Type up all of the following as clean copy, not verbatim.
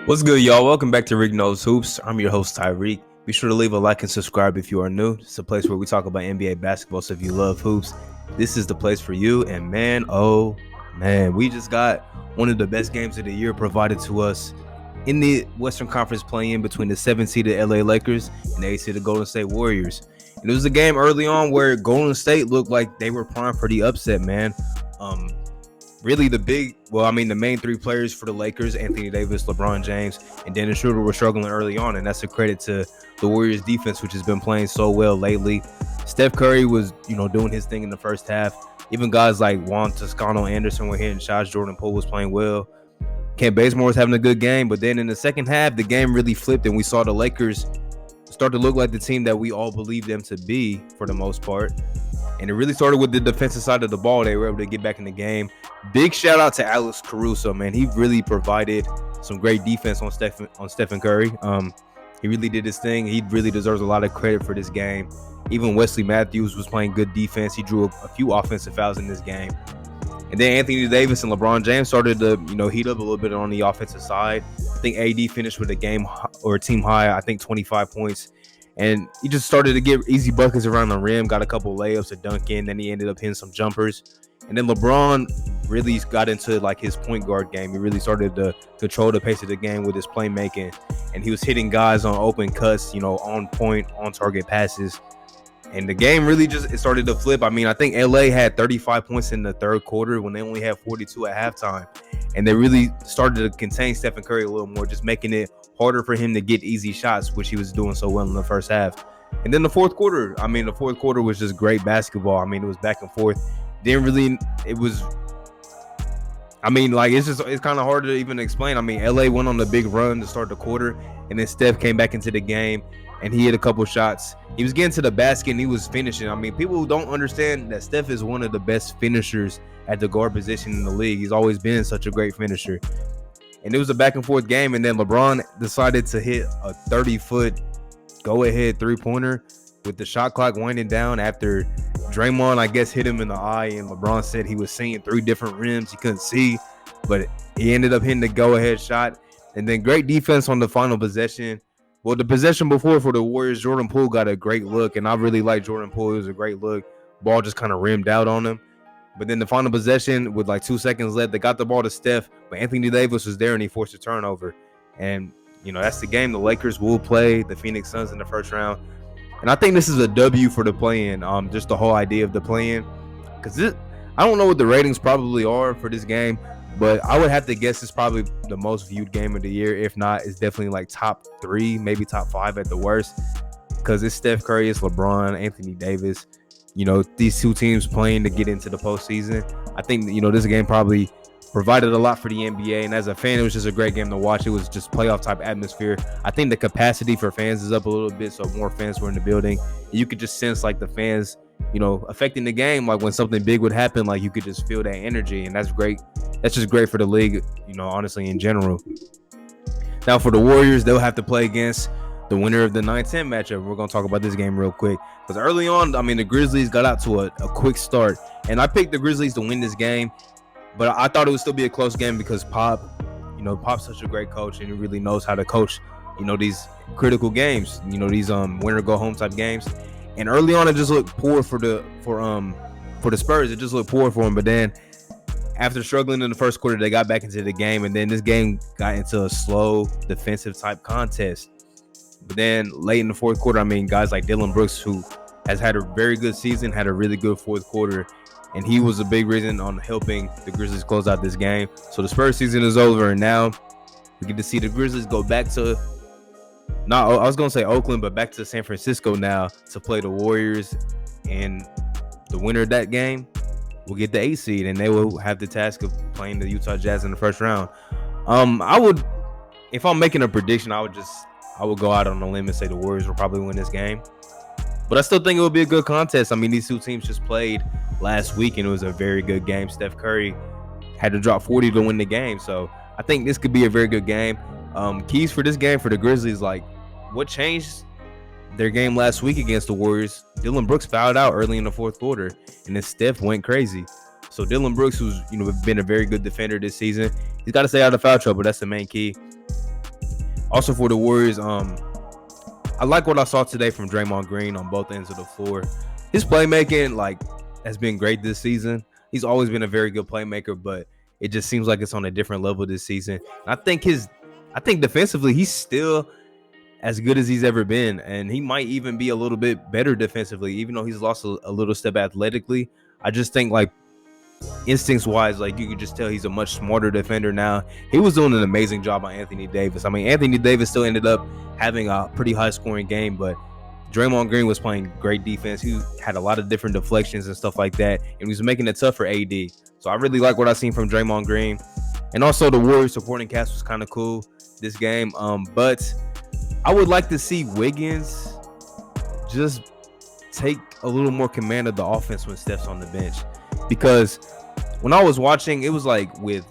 What's good, y'all? Welcome back to Rick Knows Hoops. I'm your host, Tyreek. Be sure to leave a like and subscribe if you are new. It's a place where we talk about NBA basketball, so if you love hoops, this is the place for you. And man, oh man, we just got one of the best games of the year provided to us in the Western Conference play-in between the 7-seeded LA Lakers and the 8-seeded Golden State Warriors. And it was a game early on where Golden State looked like they were primed for the upset, man. Really the main three players for the Lakers, Anthony Davis, LeBron James, and Dennis Schroeder were struggling early on, and that's a credit to the Warriors defense, which has been playing so well lately. Steph Curry was, doing his thing in the first half. Even guys like Juan Toscano Anderson were hitting shots. Jordan Poole was playing well. Kent Bazemore was having a good game, but then in the second half, the game really flipped, and we saw the Lakers start to look like the team that we all believed them to be for the most part. And it really started with the defensive side of the ball. They were able to get back in the game. Big shout out to Alex Caruso, man. He really provided some great defense on Stephen Curry. He really did his thing. He really deserves a lot of credit for this game. Even Wesley Matthews was playing good defense. He drew a few offensive fouls in this game. And then Anthony Davis and LeBron James started to, heat up a little bit on the offensive side. I think AD finished with a team high, 25 points. And he just started to get easy buckets around the rim, got a couple layups to dunk in. Then he ended up hitting some jumpers. And then LeBron really got into his point guard game. He really started to control the pace of the game with his playmaking. And he was hitting guys on open cuts, on point, on target passes. And the game really it started to flip. I think LA had 35 points in the third quarter when they only had 42 at halftime. And they really started to contain Stephen Curry a little more, just making it harder for him to get easy shots, which he was doing so well in the first half. And then the fourth quarter was just great basketball. It was back and forth. It's kind of hard to even explain. LA went on the big run to start the quarter, and then Steph came back into the game, and he hit a couple shots. He was getting to the basket, and he was finishing. People who don't understand that Steph is one of the best finishers at the guard position in the league. He's always been such a great finisher. And it was a back-and-forth game, and then LeBron decided to hit a 30-foot go-ahead three-pointer with the shot clock winding down after Draymond, hit him in the eye, and LeBron said he was seeing three different rims he couldn't see, but he ended up hitting the go-ahead shot. And then great defense on the final possession. Well, the possession before for the Warriors, Jordan Poole got a great look, and I really like Jordan Poole. It was a great look. Ball just kind of rimmed out on him. But then the final possession with 2 seconds left, they got the ball to Steph, but Anthony Davis was there and he forced a turnover. And, that's the game. The Lakers will play the Phoenix Suns in the first round. And I think this is a W for the play-in, just the whole idea of the play-in. Because I don't know what the ratings probably are for this game, but I would have to guess it's probably the most viewed game of the year. If not, it's definitely top 3, maybe top 5 at the worst. Because it's Steph Curry, it's LeBron, Anthony Davis. These two teams playing to get into the postseason. I think, this game probably provided a lot for the NBA. And as a fan, it was just a great game to watch. It was just playoff type atmosphere. I think the capacity for fans is up a little bit, so more fans were in the building. You could just sense the fans, affecting the game. When something big would happen, you could just feel that energy. And that's great. That's just great for the league, honestly, in general. Now for the Warriors, they'll have to play against the winner of the 9-10 matchup. We're going to talk about this game real quick. Because early on, the Grizzlies got out to a quick start. And I picked the Grizzlies to win this game. But I thought it would still be a close game because Pop's such a great coach. And he really knows how to coach, these critical games. These winner go home type games. And early on, it just looked poor for the Spurs. It just looked poor for them. But then after struggling in the first quarter, they got back into the game. And then this game got into a slow defensive type contest. But then late in the fourth quarter, guys like Dylan Brooks, who has had a very good season, had a really good fourth quarter. And he was a big reason on helping the Grizzlies close out this game. So the Spurs season is over. And now we get to see the Grizzlies go back to, I was going to say Oakland, but back to San Francisco now to play the Warriors. And the winner of that game will get the 8 seed. And they will have the task of playing the Utah Jazz in the first round. If I'm making a prediction, I would go out on a limb and say the Warriors will probably win this game. But I still think it will be a good contest. These two teams just played last week, and it was a very good game. Steph Curry had to drop 40 to win the game. So I think this could be a very good game. Keys for this game for the Grizzlies, what changed their game last week against the Warriors? Dylan Brooks fouled out early in the fourth quarter, and then Steph went crazy. So Dylan Brooks, who's been a very good defender this season, he's got to stay out of foul trouble. That's the main key. Also for the Warriors, I like what I saw today from Draymond Green on both ends of the floor. His playmaking has been great this season. He's always been a very good playmaker, but it just seems like it's on a different level this season. And I think defensively he's still as good as he's ever been, and he might even be a little bit better defensively, even though he's lost a little step athletically. I just think instincts wise, you could just tell he's a much smarter defender now. He was doing an amazing job on Anthony Davis. I mean, Anthony Davis still ended up having a pretty high scoring game, but Draymond Green was playing great defense. He had a lot of different deflections and stuff like that, and he was making it tough for AD. So I really like what I've seen from Draymond Green. And also the Warriors supporting cast was kind of cool this game. But I would like to see Wiggins just take a little more command of the offense when Steph's on the bench. Because when I was watching, it was with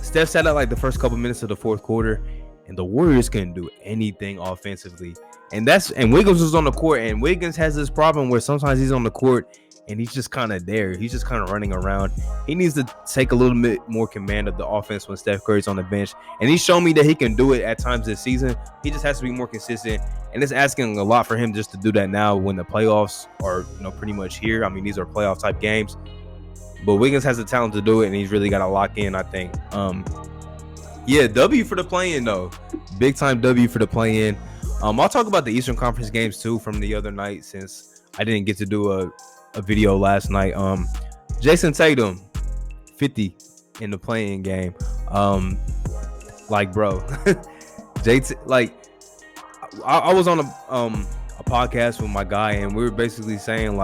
Steph sat out the first couple minutes of the fourth quarter, and the Warriors couldn't do anything offensively. And Wiggins was on the court, and Wiggins has this problem where sometimes he's on the court and he's just kind of there. He's just kind of running around. He needs to take a little bit more command of the offense when Steph Curry's on the bench. And he's shown me that he can do it at times this season. He just has to be more consistent. And it's asking a lot for him just to do that now when the playoffs are pretty much here. I mean, these are playoff type games. But Wiggins has the talent to do it, and he's really got to lock in, I think. W for the play-in, though. Big time W for the play-in. I'll talk about the Eastern Conference games, too, from the other night since I didn't get to do a video last night. Jason Tatum, 50 in the play-in game. Bro. I was on a podcast with my guy, and we were basically saying,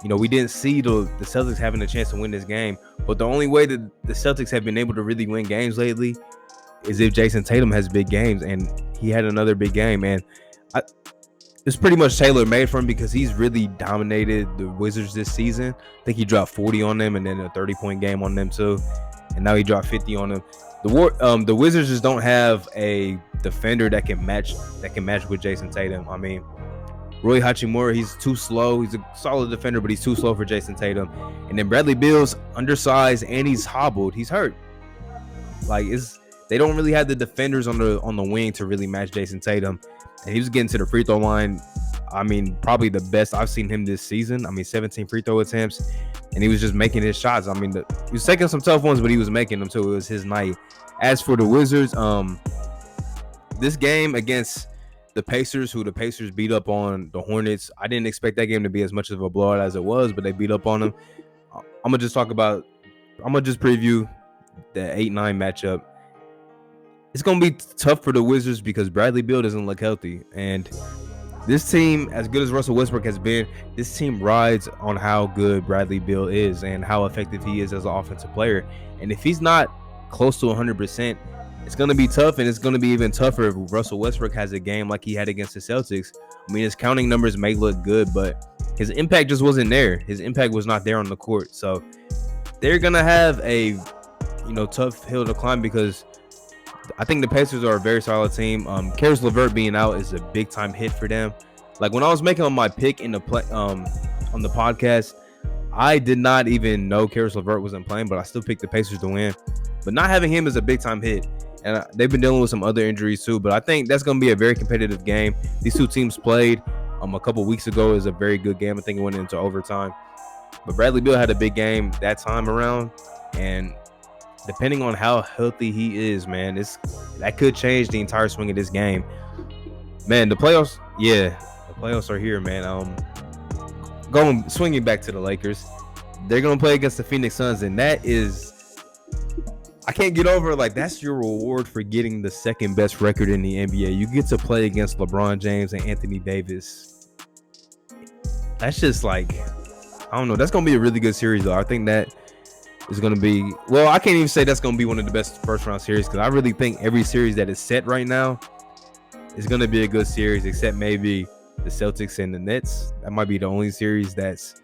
we didn't see the Celtics having a chance to win this game. But the only way that the Celtics have been able to really win games lately is if Jason Tatum has big games, and he had another big game. And it's pretty much tailor-made for him because he's really dominated the Wizards this season. I think he dropped 40 on them and then a 30-point game on them too. And now he dropped 50 on them. The Wizards just don't have a defender that can match with Jason Tatum. I mean, Rui Hachimura, he's too slow. He's a solid defender, but he's too slow for Jason Tatum. And then Bradley Beal's undersized and he's hobbled. He's hurt. They don't really have the defenders on the wing to really match Jason Tatum. And he was getting to the free throw line. I mean, probably the best I've seen him this season. I mean, 17 free throw attempts, and he was just making his shots. I mean, he was taking some tough ones, but he was making them, so it was his night. As for the Wizards, this game against the Pacers, who the Pacers beat up on the Hornets, I didn't expect that game to be as much of a blowout as it was, but they beat up on them. I'm gonna just preview the 8-9 matchup. It's going to be tough for the Wizards because Bradley Beal doesn't look healthy. And this team, as good as Russell Westbrook has been, this team rides on how good Bradley Beal is and how effective he is as an offensive player. And if he's not close to 100%, it's going to be tough, and it's going to be even tougher if Russell Westbrook has a game like he had against the Celtics. I mean, his counting numbers may look good, but his impact just wasn't there. His impact was not there on the court. So they're going to have a, tough hill to climb because I think the Pacers are a very solid team. Karis LeVert being out is a big time hit for them. When I was making my pick in the on the podcast, I did not even know Karis LeVert wasn't playing, but I still picked the Pacers to win. But not having him is a big time hit, and they've been dealing with some other injuries too. But I think that's going to be a very competitive game. These two teams played a couple weeks ago. It was a very good game. I think it went into overtime. But Bradley Beal had a big game that time around, and depending on how healthy he is, man, that could change the entire swing of this game. Man, the playoffs are here, man. Swinging back to the Lakers, they're gonna play against the Phoenix Suns, and that is, I can't get over that's your reward for getting the second best record in the NBA. You get to play against LeBron James and Anthony Davis. That's just I don't know. That's gonna be a really good series, though. I think that is going to be, I can't even say that's going to be one of the best first round series because I really think every series that is set right now is going to be a good series, except maybe the Celtics and the Nets. That might be the only series that's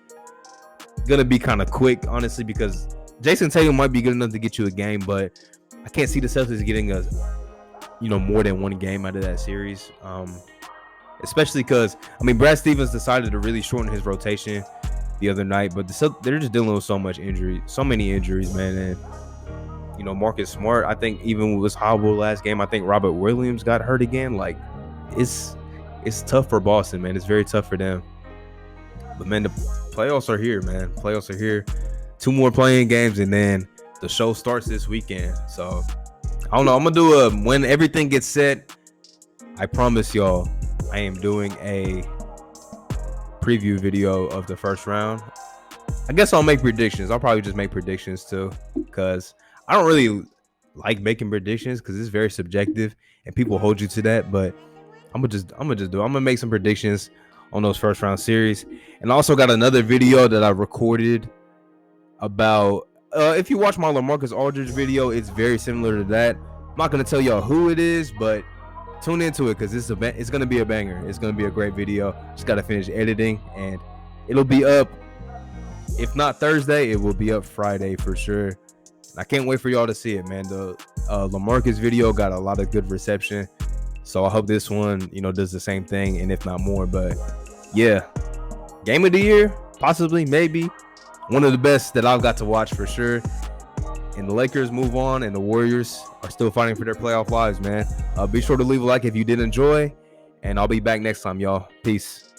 going to be kind of quick, honestly, because Jason Tatum might be good enough to get you a game, but I can't see the Celtics getting more than one game out of that series. Especially because, Brad Stevens decided to really shorten his rotation the other night. But they're just dealing with so many injuries, man. And Marcus Smart, I think even was horrible last game. I think Robert Williams got hurt again. Like, it's tough for Boston, man. It's very tough for them. But man, the playoffs are here, man. Playoffs are here. 2 more playing games, and then the show starts this weekend. So I don't know. I'm gonna do when everything gets set. I promise y'all, I am doing a preview video of the first round. I guess I'll make predictions. I'll probably just make predictions too, because I don't really like making predictions because it's very subjective and people hold you to that. But I'm gonna make some predictions on those first round series. And I also got another video that I recorded about if you watch my LaMarcus Aldridge video, it's very similar to that. I'm not gonna tell y'all who it is, but tune into it because it's gonna be a banger. It's gonna be a great video. Just gotta finish editing, and it'll be up. If not Thursday, it will be up Friday for sure. I can't wait for y'all to see it, man. The LaMarcus video got a lot of good reception, so I hope this one, does the same thing, and if not more. But yeah, game of the year, possibly, maybe one of the best that I've got to watch for sure. And the Lakers move on, and the Warriors are still fighting for their playoff lives, man. Be sure to leave a like if you did enjoy, and I'll be back next time, y'all. Peace.